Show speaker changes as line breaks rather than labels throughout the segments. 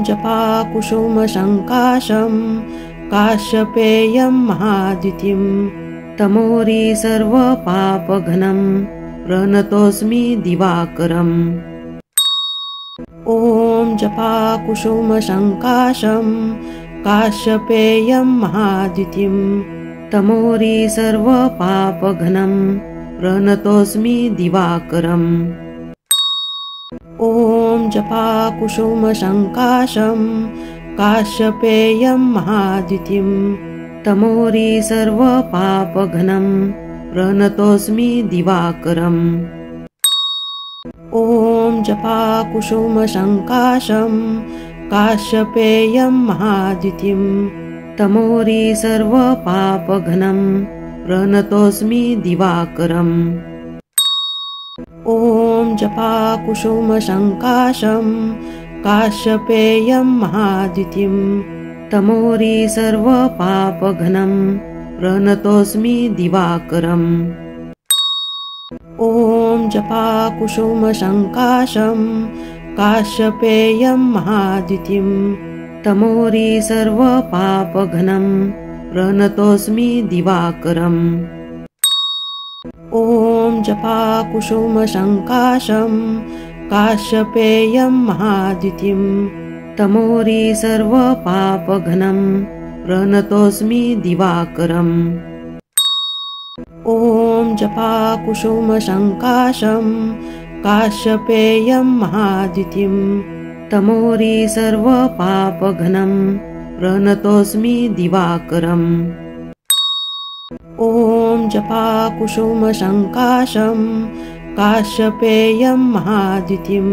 जपाकुसुमसङ्काशं काश्यपेयं महाद्युतिं तमोरी सर्वपापघ्नं प्रणतोऽस्मि दिवाकरम्। ॐ जपाकुसुमसङ्काशं काश्यपेयं महाद्युतिं तमोरी सर्वपापघ्नं प्रणतोऽस्मि दिवाकरम्। ॐ जपाकुसुमसङ्काशं काश्यपेयं महाद्युतिं तमोरी सर्वपापघ्नं प्रणतोऽस्मि दिवाकरम्। ॐ जपाकुसुमसङ्काशं काश्यपेयं महाद्युतिं तमोरी सर्वपापघ्नं प्रणतोऽस्मि दिवाकरम्। ॐ जपाकुसुमसङ्काशं काश्यपेयं महाद्युतिं तमोरी सर्वपापघ्नं प्रणतोऽस्मि दिवाकरम्। ॐ जपाकुसुमसङ्काशं काश्यपेयं महाद्युतिं तमोरी सर्वपापघ्नं प्रणतोऽस्मि दिवाकरम्। ॐ जपाकुसुमसङ्काशं काश्यपेयं महाद्युतिं तमोरी सर्वपापघ्नं प्रणतोऽस्मि दिवाकरम्। ॐ जपाकुसुमसङ्काशं काश्यपेयं महाद्युतिं तमोरी सर्वपापघ्नं प्रणतोऽस्मि दिवाकरम्। ॐ जपाकुसुमसङ्काशं काश्यपेयं महाद्युतिं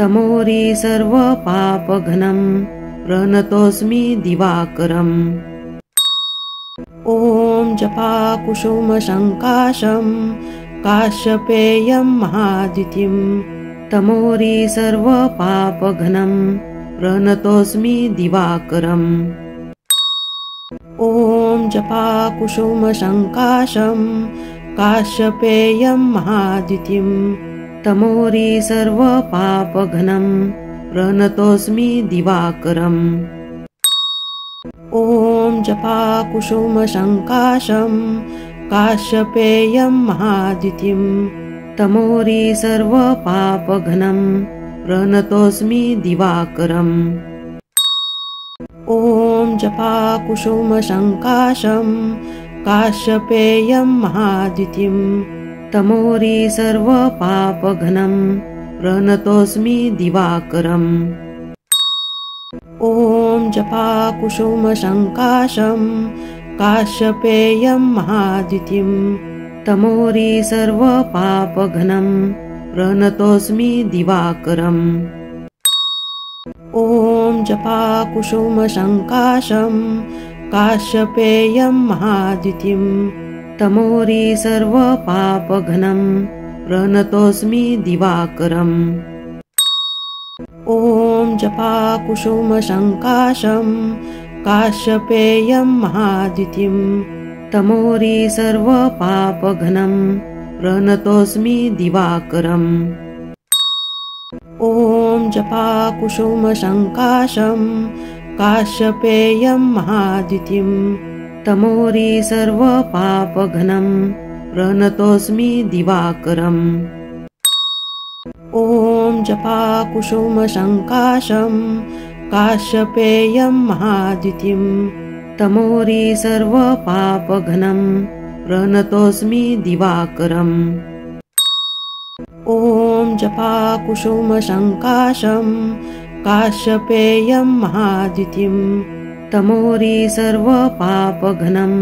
तमोरी सर्वपापघ्नं प्रणतोऽस्मि दिवाकरम्। ॐ जपाकुसुमसङ्काशं काश्यपेयं महाद्युतिं तमोरी सर्वपापघ्नं प्रणतोऽस्मि दिवाकरम्। ॐ जपाकुसुमसङ्काशं काश्यपेयं महाद्युतिं तमोरी सर्वपापघ्नं प्रणतोऽस्मि दिवाकरम्। ॐ जपाकुसुमसङ्काशं काश्यपेयं महाद्युतिं तमोरी सर्वपापघ्नं प्रणतोऽस्मि दिवाकरम्। ॐ जपाकुसुमसङ्काशं काश्यपेयं महाद्युतिं तमोरी सर्वपापघ्नं प्रणतोऽस्मि दिवाकरम्। ॐ जपाकुसुमसङ्काशं काश्यपेयं महाद्युतिं तमोरी सर्वपापघ्नं प्रणतोऽस्मि दिवाकरम्। ॐ जपाकुसुमसङ्काशं काश्यपेयं महाद्युतिं तमोरी सर्वपापघ्नं प्रणतोऽस्मि दिवाकरम्। ॐ जपाकुसुमसङ्काशं काश्यपेयं महाद्युतिं तमोरी सर्वपापघ्नं प्रणतोऽस्मि दिवाकरम्। ॐ जपाकुसुमसङ्काशं काश्यपेयं महाद्युतिं तमोरी सर्वपापघ्नं प्रणतोऽस्मि दिवाकरम्। ॐ जपाकुसुमसङ्काशं काश्यपेयं महाद्युतिं तमोरी सर्वपापघ्नं प्रणतोऽस्मि दिवाकरम्। ॐ जपाकुसुमसङ्काशं काश्यपेयं महाद्युतिं तमोरी सर्वपापघ्नं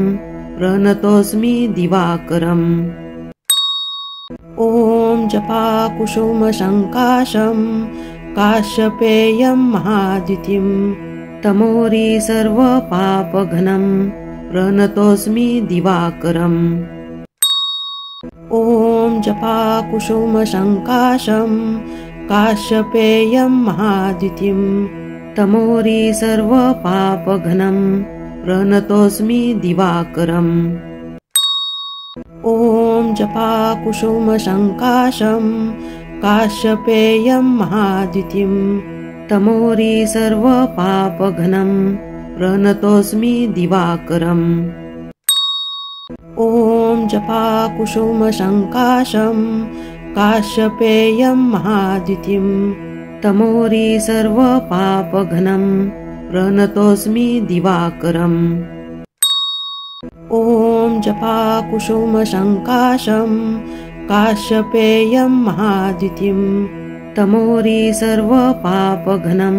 प्रणतोऽस्मि दिवाकरम्। ॐ जपाकुसुमसङ्काशं काश्यपेयं महाद्युतिं तमोरी सर्वपापघ्नं प्रणतोऽस्मि दिवाकरम्। ॐ जपाकुसुमसङ्काशं काश्यपेयं महाद्युतिं तमोरी सर्वपापघ्नं प्रणतोऽस्मि दिवाकरम्। ॐ जपाकुसुमसङ्काशं काश्यपेयं महाद्युतिं तमोरी सर्वपापघ्नं प्रणतोऽस्मि दिवाकरम्। ॐ जपाकुसुमसङ्काशं काश्यपेयं महाद्युतिं तमोरी सर्वपापघ्नं प्रणतोऽस्मि दिवाकरम्। ॐ जपाकुसुमसङ्काशं काश्यपेयं महाद्युतिं तमोरी सर्वपापघ्नं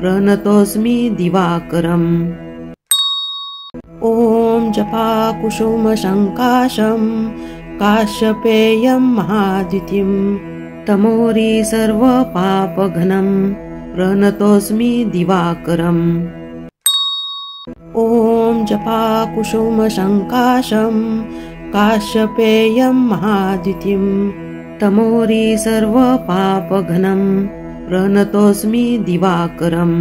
प्रणतोऽस्मि दिवाकरम्। ॐ जपाकुसुमसङ्काशं काश्यपेयं महाद्युतिं तमोरी सर्वपापघ्नं प्रणतोऽस्मि दिवाकरम्। ॐ जपाकुसुमसङ्काशं काश्यपेयं महाद्युतिं तमोरी सर्वपापघ्नं प्रणतोऽस्मि दिवाकरम्।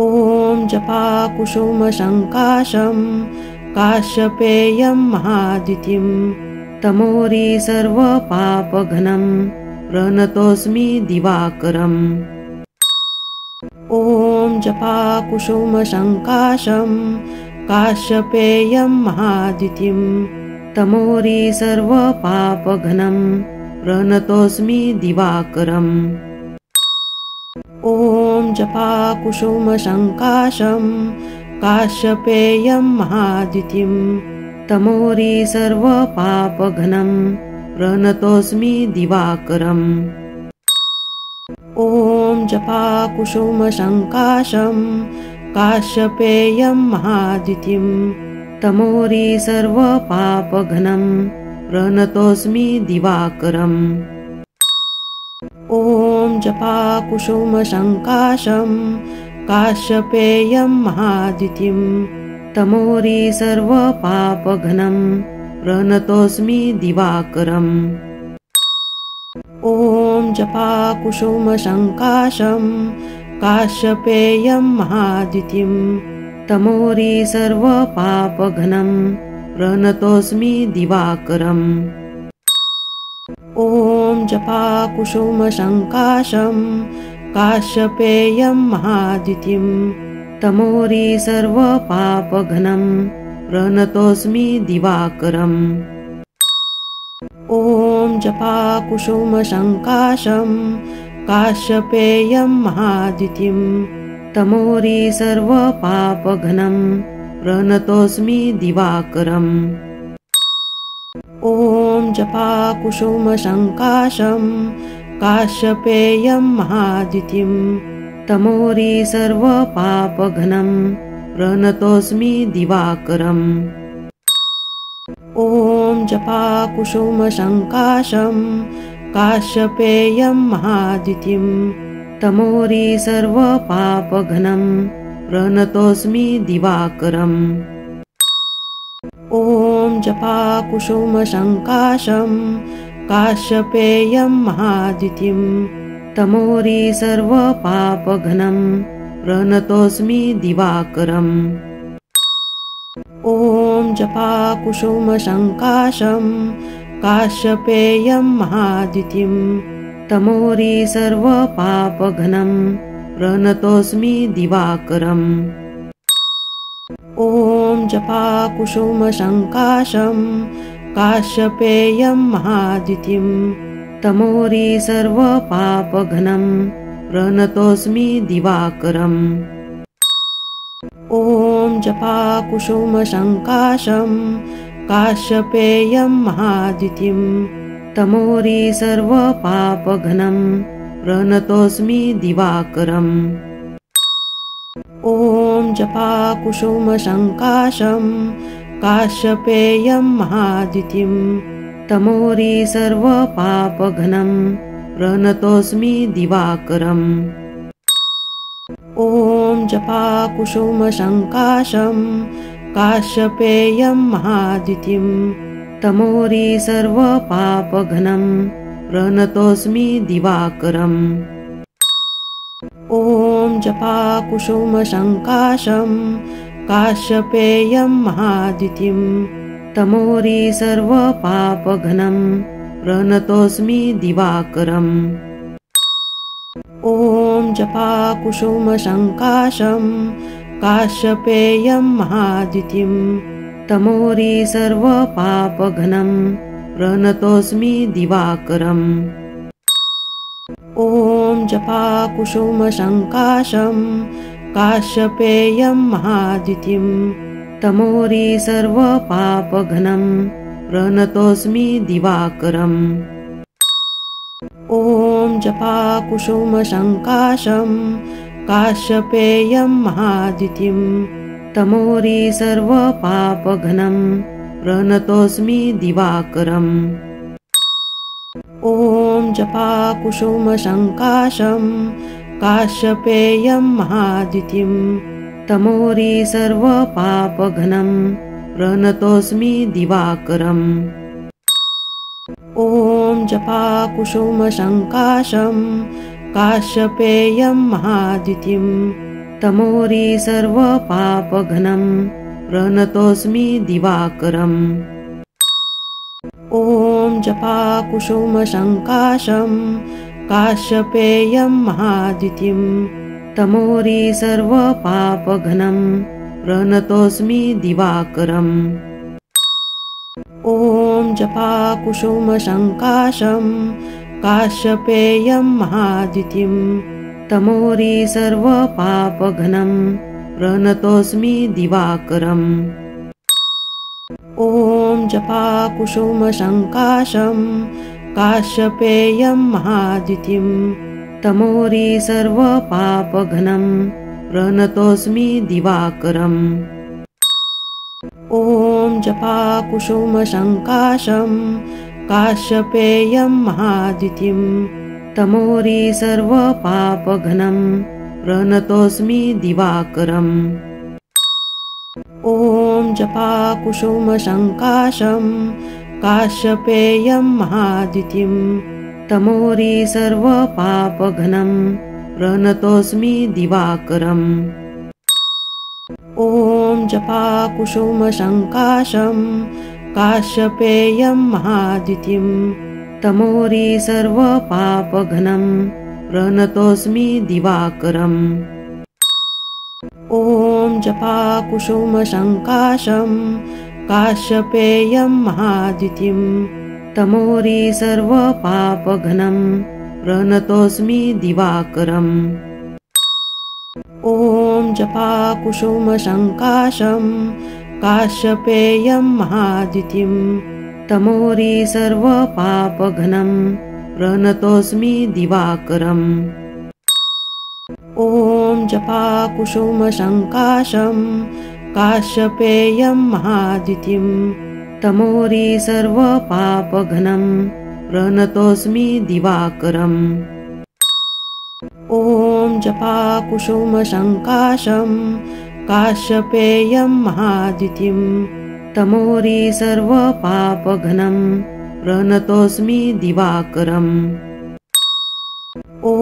ॐ जपाकुसुमसङ्काशं काश्यपेयं महाद्युतिं तमोरी सर्वपापघ्नं प्रणतोऽस्मि दिवाकरम्। ॐ जपाकुसुमसङ्काशं काश्यपेयं महाद्युतिं तमोरी सर्वपापघ्नं प्रणतोऽस्मि दिवाकरम्। ॐ जपाकुसुमसङ्काशं काश्यपेयं महाद्युतिं तमोरी सर्वपापघ्नं प्रणतोऽस्मि दिवाकरम्। ॐ जपाकुसुमसङ्काशं काश्यपेयं महाद्युतिं तमोरी सर्वपापघ्नं प्रणतोऽस्मि दिवाकरम्। ॐ जपाकुसुमसङ्काशं काश्यपेयं महाद्युतिं तमोरी सर्वपापघ्नं प्रणतोऽस्मि दिवाकरम्। ॐ जपाकुसुमसङ्काशं काश्यपेयं महाद्युतिं तमोरी सर्वपापघ्नं प्रणतोऽस्मि दिवाकरम्। ॐ जपाकुसुमसङ्काशं काश्यपेयं महाद्युतिं तमोरी सर्वपापघ्नं प्रणतोऽस्मि दिवाकरम्। ॐ जपाकुसुमसङ्काशं काश्यपेयं महाद्युतिं तमोरी सर्वपापघ्नं प्रणतोऽस्मि दिवाकरम्। ॐ जपाकुसुमसङ्काशं काश्यपेयं महाद्युतिं तमोरी सर्वपापघ्नं प्रणतोऽस्मि दिवाकरम्। ॐ जपाकुसुमसङ्काशं काश्यपेयं महाद्युतिं तमोरी सर्वपापघ्नं प्रणतोऽस्मि दिवाकरम्। ॐ जपाकुसुमसङ्काशं काश्यपेयं महाद्युतिं तमोरी सर्वपापघ्नं प्रणतोऽस्मि दिवाकरम्। ॐ जपाकुसुमसङ्काशं काश्यपेयं महाद्युतिं तमोरी सर्वपापघ्नं प्रणतोऽस्मि दिवाकरम्। ॐ जपाकुसुमसङ्काशं काश्यपेयं महाद्युतिं तमोरी सर्वपापघ्नं प्रणतोऽस्मि दिवाकरम्। ॐ जपाकुसुमसङ्काशं काश्यपेयं महाद्युतिं तमोरी सर्वपापघ्नं प्रणतोऽस्मि दिवाकरम्। ॐ जपाकुसुमसङ्काशं काश्यपेयं महाद्युतिं तमोरी सर्वपापघ्नं प्रणतोऽस्मि दिवाकरम्। ॐ जपाकुसुमसङ्काशं काश्यपेयं महाद्युतिं तमोरी सर्वपापघ्नं प्रणतोऽस्मि दिवाकरम्। ॐ जपाकुसुमसङ्काशं काश्यपेयं महाद्युतिं तमोरी सर्वपापघ्नं प्रणतोऽस्मि दिवाकरम्। ॐ जपाकुसुमसङ्काशं काश्यपेयं महाद्युतिं तमोरी सर्वपापघ्नं प्रणतोऽस्मि दिवाकरम्। ॐ जपाकुसुमसङ्काशं काश्यपेयं महाद्युतिं तमोरी सर्वपापघ्नं प्रणतोऽस्मि दिवाकरम्। ॐ जपाकुसुमसङ्काशं काश्यपेयं महाद्युतिं तमोरी सर्वपापघ्नं प्रणतोऽस्मि दिवाकरम्। ॐ जपाकुसुमसङ्काशं काश्यपेयं महाद्युतिं तमोरी सर्वपापघ्नं प्रणतोऽस्मि दिवाकरम्। ॐ जपाकुसुमसङ्काशं काश्यपेयं महाद्युतिं तमोरी सर्वपापघ्नं प्रणतोऽस्मि दिवाकरम्। ॐ जपाकुसुमसङ्काशं काश्यपेयं महाद्युतिं तमोरी सर्वपापघ्नं प्रणतोऽस्मि दिवाकरम्। ॐ जपाकुसुमसङ्काशं काश्यपेयं महाद्युतिं तमोरी सर्वपापघ्नं प्रणतोऽस्मि दिवाकरम्। ॐ जपाकुसुमसङ्काशं काश्यपेयं महाद्युतिं तमोरी सर्वपापघ्नं प्रणतोऽस्मि दिवाकरम्। ॐ जपाकुसुमसङ्काशं काश्यपेयं महाद्युतिं तमोरी सर्वपापघ्नं प्रणतोऽस्मि दिवाकरम्। ॐ जपाकुसुमसङ्काशं काश्यपेयं महाद्युतिं तमोरी सर्वपापघ्नं प्रणतोऽस्मि दिवाकरम्। ॐ जपाकुसुमसङ्काशं काश्यपेयं महाद्युतिं तमोरी सर्वपापघ्नं प्रणतोऽस्मि दिवाकरम्। ॐ जपाकुसुमसङ्काशं काश्यपेयं महाद्युतिं तमोरी सर्वपापघ्नं प्रणतोऽस्मि दिवाकरम्। ॐ जपाकुसुमसङ्काशं काश्यपेयं महाद्युतिं तमोरी सर्वपापघ्नं प्रणतोऽस्मि दिवाकरम्। ॐ जपाकुसुमसङ्काशं काश्यपेयं महाद्युतिं तमोरी सर्वपापघ्नं प्रणतोऽस्मि दिवाकरम्। ॐ जपाकुसुमसङ्काशं काश्यपेयं महाद्युतिं तमोरी सर्वपापघ्नं प्रणतोऽस्मि दिवाकरम्। ॐ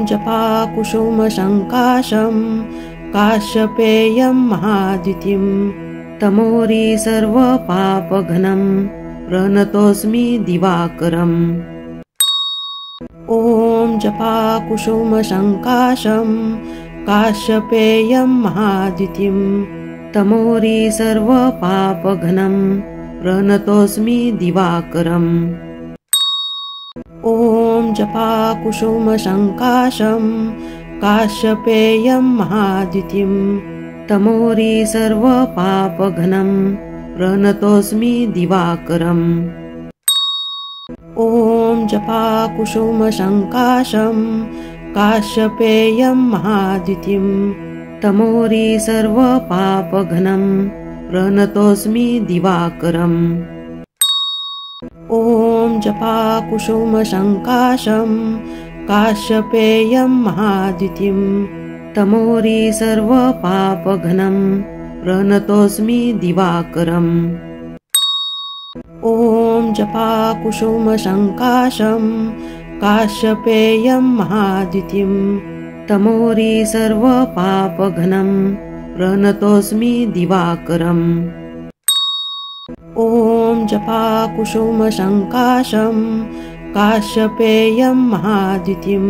जपाकुसुमसङ्काशं काश्यपेयं महाद्युतिं तमोरी सर्वपापघ्नं प्रणतोऽस्मि दिवाकरम्। ॐ जपाकुसुमसङ्काशं काश्यपेयं महाद्युतिं तमोरी सर्वपापघ्नं प्रणतोऽस्मि दिवाकरम्। ॐ जपाकुसुमसङ्काशं काश्यपेयं महाद्युतिं तमोरी सर्वपापघ्नं प्रणतोऽस्मि दिवाकरम्। ॐ जपाकुसुमसङ्काशं काश्यपेयं महाद्युतिं तमोरी सर्वपापघ्नं प्रणतोऽस्मि दिवाकरम्। ॐ जपाकुसुमसङ्काशं काश्यपेयं महाद्युतिं तमोरी सर्वपापघ्नं प्रणतोऽस्मि दिवाकरम्। ॐ जपाकुसुमसङ्काशं काश्यपेयं महाद्युतिं तमोरी सर्वपापघ्नं प्रणतोऽस्मि दिवाकरम्। ॐ जपाकुसुमसङ्काशं काश्यपेयं महाद्युतिं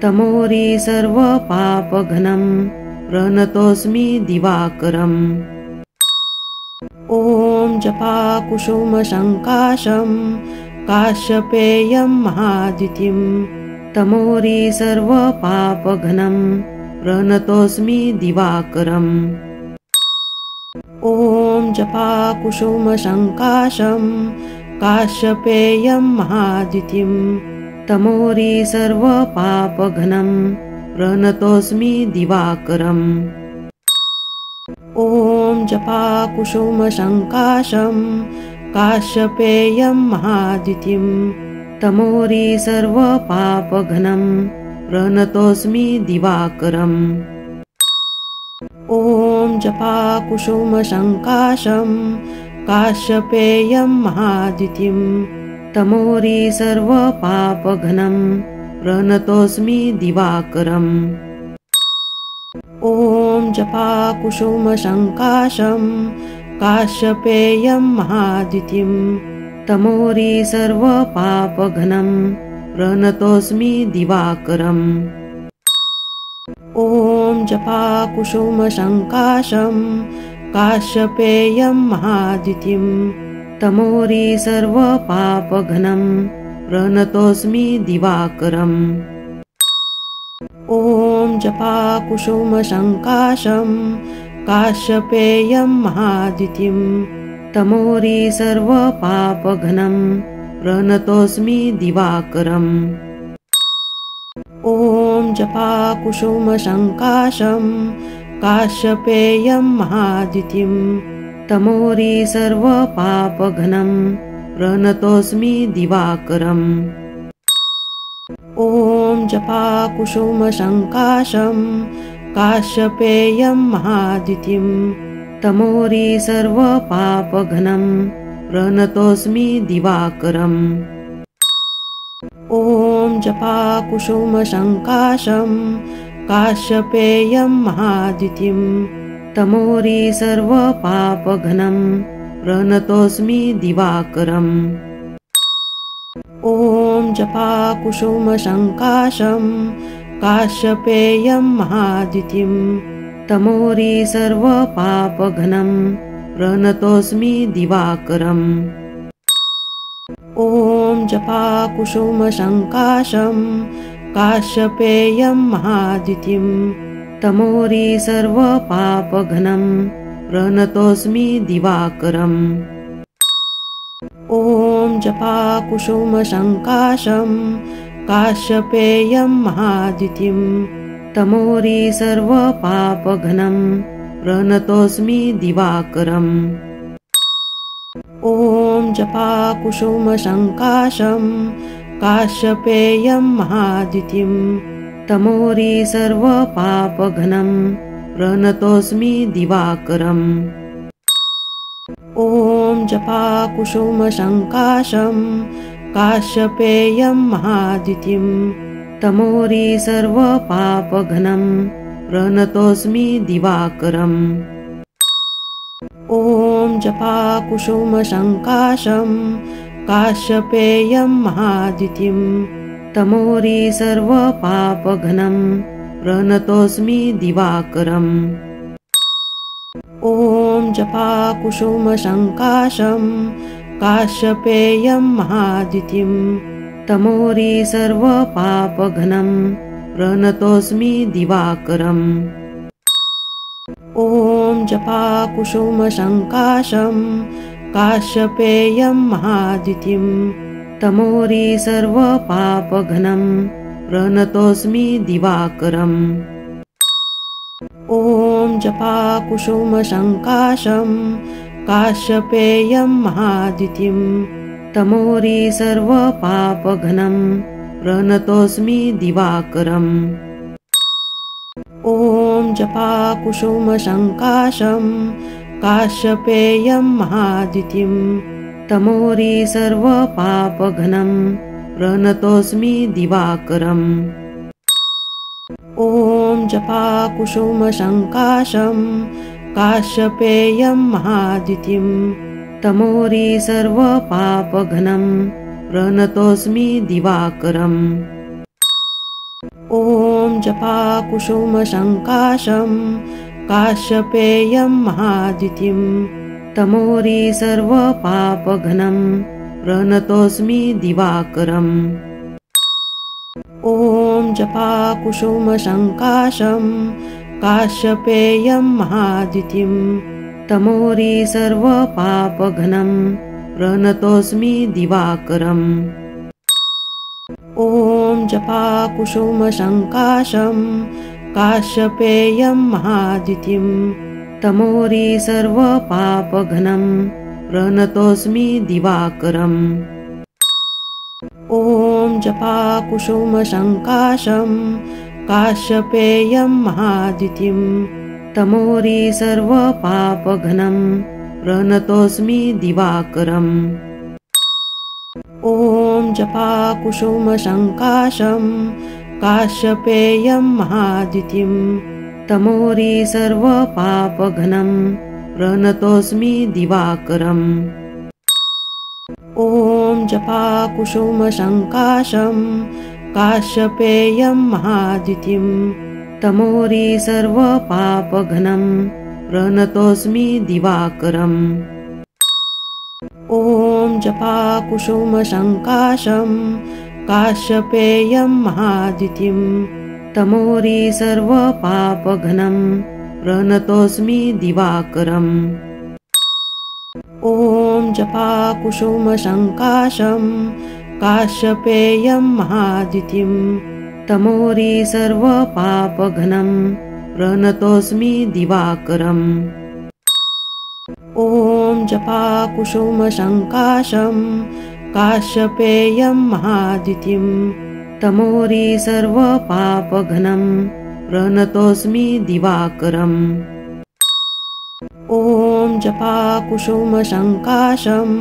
तमोरी सर्वपापघ्नं प्रणतोऽस्मि दिवाकरम्। ॐ जपाकुसुमसङ्काशं काश्यपेयं महाद्युतिं तमोरी सर्वपापघ्नं प्रणतोऽस्मि दिवाकरम्। ॐ जपाकुसुमसङ्काशं काश्यपेयं महाद्युतिं तमोरी सर्वपापघ्नं प्रणतोऽस्मि दिवाकरम्। ॐ जपाकुसुमसङ्काशं काश्यपेयं महाद्युतिं तमोरी सर्वपापघ्नं प्रणतोऽस्मि दिवाकरम्। ॐ जपाकुसुमसङ्काशं काश्यपेयं महाद्युतिं तमोरी सर्वपापघ्नं प्रणतोऽस्मि दिवाकरम्। ॐ जपाकुसुमसङ्काशं काश्यपेयं महाद्युतिं तमोरी सर्वपापघ्नं प्रणतोऽस्मि दिवाकरम्। ॐ जपाकुसुमसङ्काशं काश्यपेयं महाद्युतिं तमोरी सर्वपापघ्नं प्रणतोऽस्मि दिवाकरम्। ॐ जपाकुसुमसङ्काशं काश्यपेयं महाद्युतिं तमोरी सर्वपापघ्नं प्रणतोऽस्मि दिवाकरम्। ॐ जपाकुसुमसङ्काशं काश्यपेयं महाद्युतिं तमोरी सर्वपापघ्नं प्रणतोऽस्मि दिवाकरम्। ॐ जपाकुसुमसङ्काशं काश्यपेयं महाद्युतिं तमोरी सर्वपापघ्नं प्रणतोऽस्मि दिवाकरम्। ॐ जपाकुसुमसङ्काशं काश्यपेयं महाद्युतिं तमोरी सर्वपापघ्नं प्रणतोऽस्मि दिवाकरम्। ॐ जपाकुसुमसङ्काशं काश्यपेयं महाद्युतिं तमोरी सर्वपापघ्नं प्रणतोऽस्मि दिवाकरम्। ॐ जपाकुसुमसङ्काशं काश्यपेयं महाद्युतिं तमोरी सर्वपापघ्नं प्रणतोऽस्मि दिवाकरम्। ॐ जपाकुसुमसङ्काशं काश्यपेयं महाद्युतिं तमोरी सर्वपापघ्नं प्रणतोऽस्मि दिवाकरम्। ॐ जपाकुसुमसङ्काशं काश्यपेयं महाद्युतिं तमोरी सर्वपापघ्नं प्रणतोऽस्मि दिवाकरम्। ॐ जपाकुसुमसङ्काशं काश्यपेयं महाद्युतिं तमोरी सर्वपापघ्नं प्रणतोऽस्मि दिवाकरम्। ॐ जपाकुसुमसङ्काशं काश्यपेयं महाद्युतिं तमोरी सर्वपापघ्नं प्रणतोऽस्मि दिवाकरम्। ॐ जपाकुसुमसङ्काशं काश्यपेयं महाद्युतिं तमोरी सर्वपापघ्नं प्रणतोऽस्मि दिवाकरम्। ॐ जपाकुसुमसङ्काशं काश्यपेयं महाद्युतिं तमोरी सर्वपापघ्नं प्रणतोऽस्मि दिवाकरम्। ॐ जपाकुसुमसङ्काशं काश्यपेयं महाद्युतिं तमोरी सर्वपापघ्नं प्रणतोऽस्मि दिवाकरम्। ॐ जपाकुसुमसङ्काशं काश्यपेयं महाद्युतिं तमोरी सर्वपापघ्नं प्रणतोऽस्मि दिवाकरम्। ॐ जपाकुसुमसङ्काशं काश्यपेयं महाद्युतिं तमोरी सर्वपापघ्नं प्रणतोऽस्मि दिवाकरम्। ॐ जपाकुसुमसङ्काशं काश्यपेयं महाद्युतिं तमोरी सर्वपापघ्नं प्रणतोऽस्मि दिवाकरम् ॐ जपाकुसुमसङ्काशं काश्यपेयं महाद्युतिं तमोरी सर्वपापघ्नं प्रणतोऽस्मि दिवाकरम् ॐ जपाकुसुमसङ्काशं काश्यपेयं महाद्युतिं तमोरी सर्वपापघ्नं प्रणतोऽस्मि दिवाकरम् ॐ जपाकुसुमसङ्काशं काश्यपेयं महाद्युतिं तमोरी सर्वपापघ्नं प्रणतोऽस्मि दिवाकरम् ॐ जपाकुसुमसङ्काशं काश्यपेयं महाद्युतिं तमोरी सर्वपापघ्नं प्रणतोऽस्मि दिवाकरम् ॐ जपाकुसुमसङ्काशं काश्यपेयं महाद्युतिं तमोरी सर्वपापघ्नं प्रणतोऽस्मि दिवाकरम् ॐ जपाकुसुमसङ्काशं काश्यपेयं महाद्युतिं तमोरी सर्वपापघ्नं प्रणतोऽस्मि दिवाकरम् ॐ जपाकुसुमसङ्काशं काश्यपेयं महाद्युतिं तमोरी सर्वपापघ्नं प्रणतोऽस्मि दिवाकरम् ॐ जपाकुसुमसङ्काशं काश्यपेयं महाद्युतिं तमोरी सर्वपापघ्नं प्रणतोऽस्मि दिवाकरम् ॐ जपाकुसुमसङ्काशं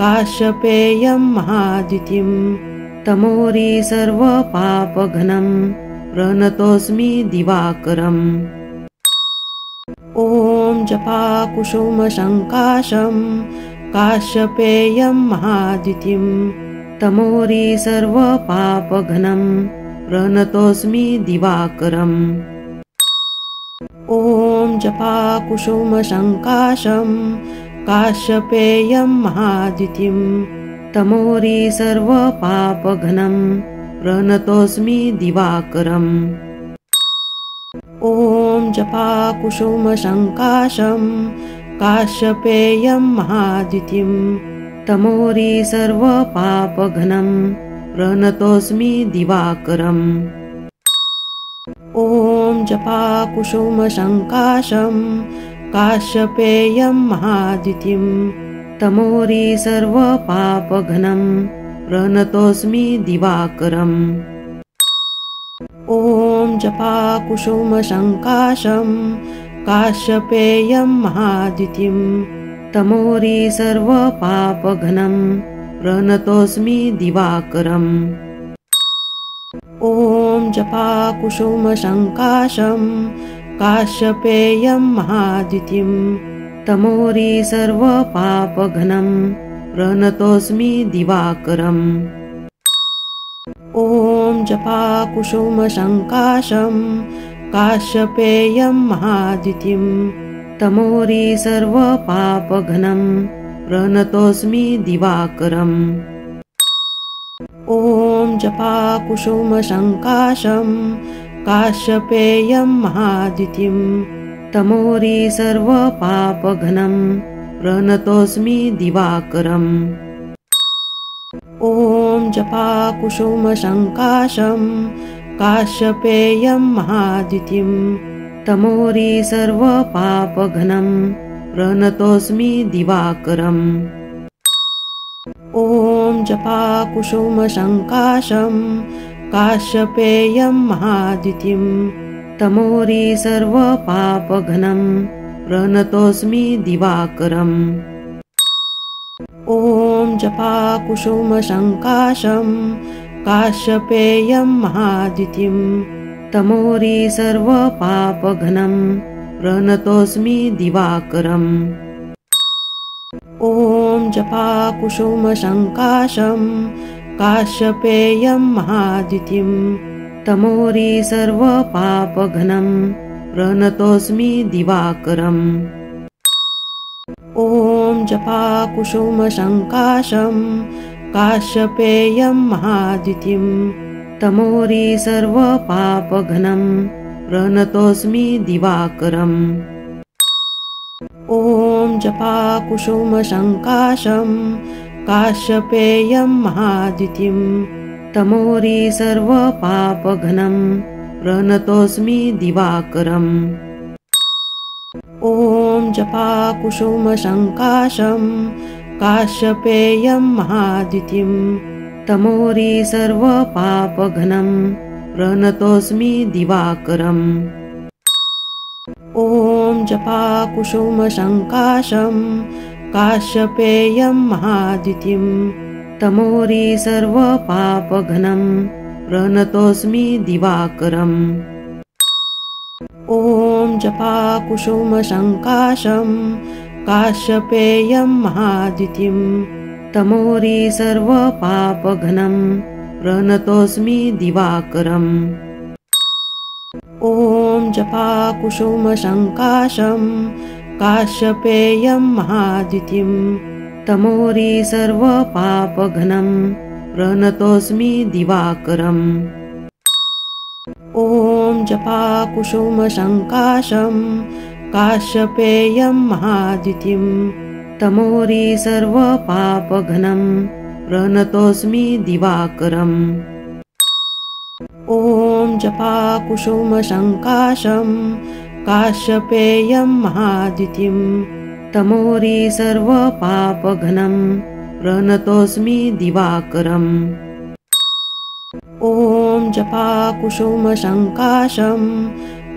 काश्यपेयं महाद्युतिं तमोरी सर्वपापघ्नं प्रणतोऽस्मि दिवाकरम् ॐ जपाकुसुमसङ्काशं काश्यपेयं महाद्युतिं तमोरी सर्वपापघ्नं प्रणतोऽस्मि दिवाकरम् ॐ जपाकुसुमसङ्काशं काश्यपेयं महाद्युतिं तमोरी सर्वपापघ्नं प्रणतोऽस्मि दिवाकरम् ॐ जपाकुसुमसङ्काशं काश्यपेयं महाद्युतिं तमोरी सर्वपापघ्नं प्रणतोऽस्मि दिवाकरम् ॐ जपाकुसुमसङ्काशं काश्यपेयं महाद्युतिं तमोरी सर्वपापघ्नं प्रणतोऽस्मि दिवाकरम् ॐ जपाकुसुमसङ्काशं काश्यपेयं महाद्युतिं तमोरी सर्वपापघ्नं प्रणतोऽस्मि दिवाकरम् ॐ जपाकुसुमसङ्काशं काश्यपेयं महाद्युतिं तमोरी सर्वपापघ्नं प्रणतोऽस्मि दिवाकरम् ॐ जपाकुसुमसङ्काशं काश्यपेयं महाद्युतिं तमोरी सर्वपापघ्नं प्रणतोऽस्मि दिवाकरम् ॐ जपाकुसुमसङ्काशं काश्यपेयं महाद्युतिं तमोरी सर्वपापघ्नं प्रणतोऽस्मि दिवाकरम् ॐ जपाकुसुमसङ्काशं काश्यपेयं महाद्युतिं तमोरी सर्वपापघ्नं प्रणतोऽस्मि दिवाकरम् ॐ जपाकुसुमसङ्काशं काश्यपेयं महाद्युतिं तमोरी सर्वपापघ्नं प्रणतोऽस्मि दिवाकरम् ॐ जपाकुसुमसङ्काशं काश्यपेयं महाद्युतिं तमोरी सर्वपापघ्नं प्रणतोऽस्मि दिवाकरम् ॐ जपाकुसुमसङ्काशं काश्यपेयं महाद्युतिं तमोरी सर्वपापघ्नं प्रणतोऽस्मि दिवाकरम्। ॐ जपाकुसुमसङ्काशं काश्यपेयं महाद्युतिं तमोरी सर्वपापघ्नं प्रणतोऽस्मि दिवाकरम्। ॐ जपाकुसुमसङ्काशं काश्यपेयं महाद्युतिं तमोरी सर्वपापघ्नं प्रणतोऽस्मि दिवाकरम्। ॐ जपाकुसुमसङ्काशं काश्यपेयं महाद्युतिं तमोरी सर्वपापघ्नं प्रणतोऽस्मि दिवाकरम्। ॐ जपाकुसुमसङ्काशं काश्यपेयं महाद्युतिं तमोरी सर्वपापघ्नं प्रणतोऽस्मि दिवाकरम्। ॐ जपाकुसुमसङ्काशं काश्यपेयं महाद्युतिं तमोरी सर्वपापघ्नं प्रणतोऽस्मि दिवाकरम्। ॐ जपाकुसुमसङ्काशं काश्यपेयं महाद्युतिं तमोरी सर्वपापघ्नं प्रणतोऽस्मि दिवाकरम्। ॐ जपाकुसुमसङ्काशं काश्यपेयं महाद्युतिं तमोरी सर्वपापघ्नं प्रणतोऽस्मि दिवाकरम्। ॐ जपाकुसुमसङ्काशं काश्यपेयं महाद्युतिं तमोरी सर्वपापघ्नं प्रणतोऽस्मि दिवाकरम्। ॐ जपाकुसुमसङ्काशं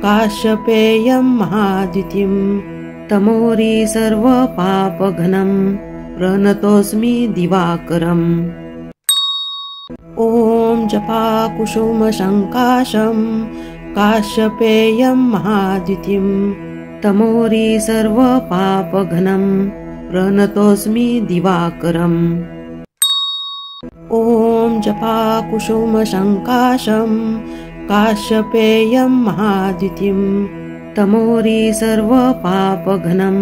काश्यपेयं महाद्युतिं तमोरी सर्वपापघ्नं प्रणतोऽस्मि दिवाकरम्। ॐ जपाकुसुमसङ्काशं काश्यपेयं महाद्युतिं तमोरी सर्वपापघ्नं प्रणतोऽस्मि दिवाकरम्। ॐ जपाकुसुमसङ्काशं काश्यपेयं महाद्युतिं तमोरी सर्वपापघ्नं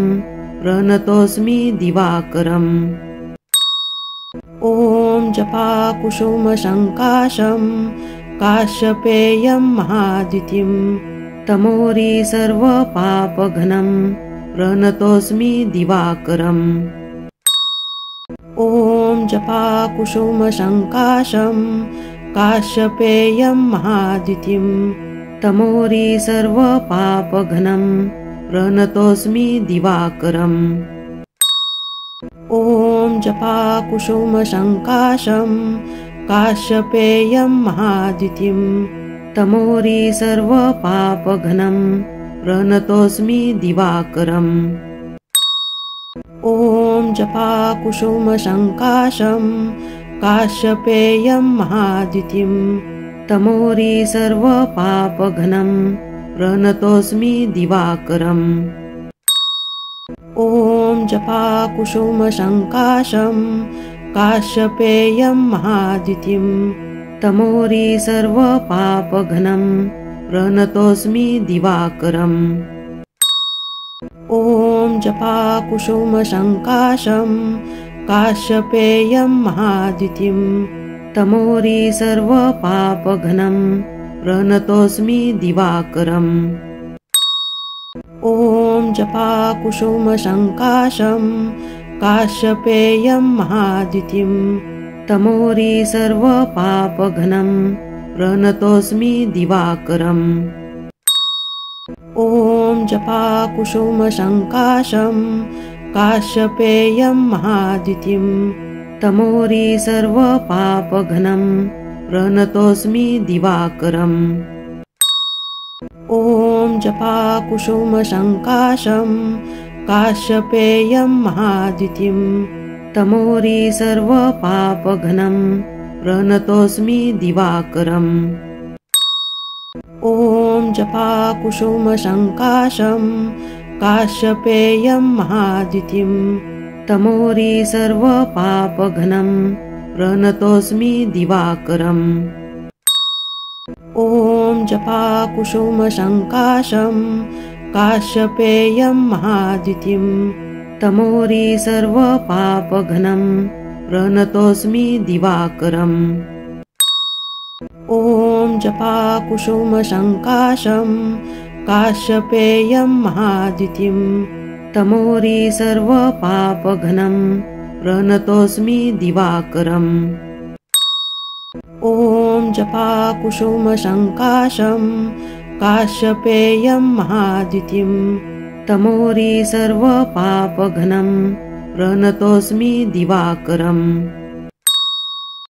प्रणतोऽस्मि दिवाकरम्। ॐ जपाकुसुमसङ्काशं काश्यपेयं महाद्युतिं तमोरी सर्वपापघ्नं प्रणतोऽस्मि दिवाकरम्। ॐ जपाकुसुमसङ्काशं काश्यपेयं महाद्युतिं तमोरी सर्वपापघ्नं प्रणतोऽस्मि दिवाकरम्। ॐ जपाकुसुमसङ्काशं काश्यपेयं महाद्युतिं तमोरी सर्वपापघ्नं प्रणतोऽस्मि दिवाकरम्। ॐ जपाकुसुमसङ्काशं काश्यपेयं महाद्युतिं तमोरी सर्वपापघ्नं प्रणतोऽस्मि दिवाकरम्। ॐ जपाकुसुमसङ्काशं काश्यपेयं महाद्युतिं तमोरी सर्वपापघ्नं प्रणतोऽस्मि दिवाकरम्। ॐ जपाकुसुमसङ्काशं काश्यपेयं महाद्युतिं तमोरी सर्वपापघ्नं प्रणतोऽस्मि दिवाकरम्। ॐ जपाकुसुमसङ्काशं काश्यपेयं महाद्युतिं तमोरी सर्वपापघ्नं प्रणतोऽस्मि दिवाकरम्। ॐ जपाकुसुमसङ्काशं काश्यपेयं महाद्युतिं तमोरी सर्वपापघ्नं प्रणतोऽस्मि दिवाकरम्। ॐ जपाकुसुमसङ्काशं काश्यपेयं महाद्युतिं तमोरी सर्वपापघ्नं प्रणतोऽस्मि दिवाकरम्। ॐ जपाकुसुमसङ्काशं काश्यपेयं महाद्युतिं तमोरी सर्वपापघ्नं प्रणतोऽस्मि दिवाकरम्। ॐ जपाकुसुमसङ्काशं काश्यपेयं महाद्युतिं तमोरी सर्वपापघ्नं प्रणतोऽस्मि दिवाकरम् ॐ जपाकुसुमसङ्काशं काश्यपेयं महाद्युतिं तमोरी सर्वपापघ्नं प्रणतोऽस्मि दिवाकरम् ॐ जपाकुसुमसङ्काशं काश्यपेयं महाद्युतिं तमोरी सर्वपापघ्नं प्रणतोऽस्मि दिवाकरम्